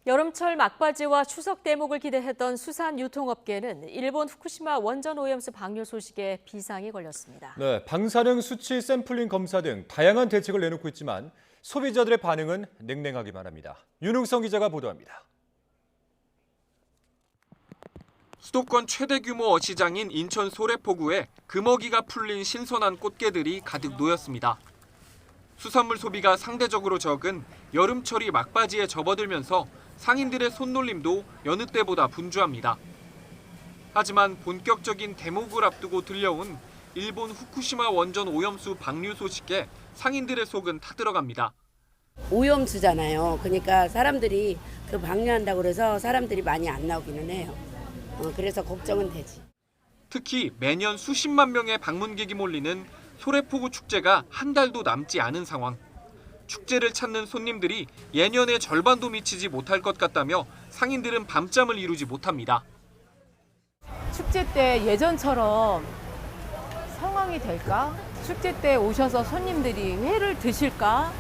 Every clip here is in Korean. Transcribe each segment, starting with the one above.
여름철 막바지와 추석 대목을 기대했던 수산 유통업계는 일본 후쿠시마 원전 오염수 방류 소식에 비상이 걸렸습니다. 네, 방사능 수치 샘플링 검사 등 다양한 대책을 내놓고 있지만 소비자들의 반응은 냉랭하기만 합니다. 윤웅성 기자가 보도합니다. 수도권 최대 규모 어시장인 인천 소래포구에 금어기가 풀린 신선한 꽃게들이 가득 놓였습니다. 수산물 소비가 상대적으로 적은 여름철이 막바지에 접어들면서 상인들의 손놀림도 여느 때보다 분주합니다. 하지만 본격적인 대목을 앞두고 들려온 일본 후쿠시마 원전 오염수 방류 소식에 상인들의 속은 타들어갑니다. 오염수잖아요. 그러니까 사람들이 그 방류한다고 그래서 사람들이 많이 안 나오기는 해요. 그래서 걱정은 되지. 특히 매년 수십만 명의 방문객이 몰리는 소래포구 축제가 한 달도 남지 않은 상황. 축제를 찾는 손님들이 예년의 절반도 미치지 못할 것 같다며 상인들은 밤잠을 이루지 못합니다. 축제 때 예전처럼 상황이 될까? 축제 때 오셔서 손님들이 회를 드실까?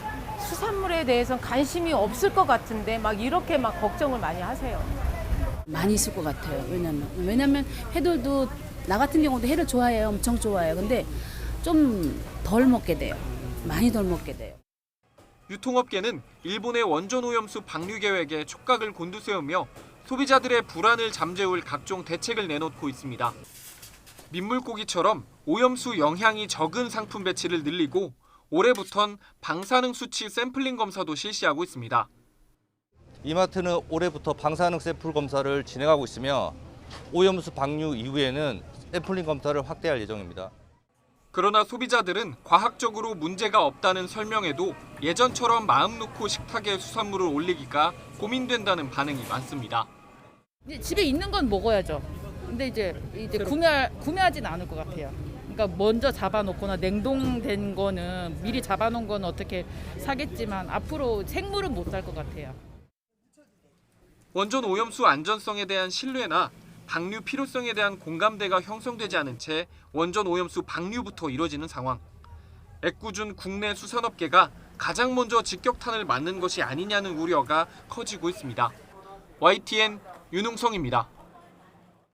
수산물에 대해서는 관심이 없을 것 같은데 막 이렇게 막 걱정을 많이 하세요. 많이 있을 것 같아요. 왜냐면 회들도 나 같은 경우도 회를 좋아해요. 엄청 좋아해요. 근데 좀 덜 먹게 돼요. 많이 덜 먹게 돼요. 유통업계는 일본의 원전 오염수 방류 계획에 촉각을 곤두세우며 소비자들의 불안을 잠재울 각종 대책을 내놓고 있습니다. 민물고기처럼 오염수 영향이 적은 상품 배치를 늘리고 올해부턴 방사능 수치 샘플링 검사도 실시하고 있습니다. 이마트는 올해부터 방사능 샘플 검사를 진행하고 있으며 오염수 방류 이후에는 샘플링 검사를 확대할 예정입니다. 그러나 소비자들은 과학적으로 문제가 없다는 설명에도 예전처럼 마음 놓고 식탁에 수산물을 올리기가 고민된다는 반응이 많습니다. 집에 있는 건 먹어야죠. 근데 이제 구매하진 않을 것 같아요. 그러니까 먼저 잡아놓거나 냉동된 거는 미리 잡아놓은 거는 어떻게 사겠지만 앞으로 생물은 못 살 것 같아요. 원전 오염수 안전성에 대한 신뢰나 방류 필요성에 대한 공감대가 형성되지 않은 채 원전 오염수 방류부터 이뤄지는 상황. 애꿎은 국내 수산업계가 가장 먼저 직격탄을 맞는 것이 아니냐는 우려가 커지고 있습니다. YTN 윤웅성입니다.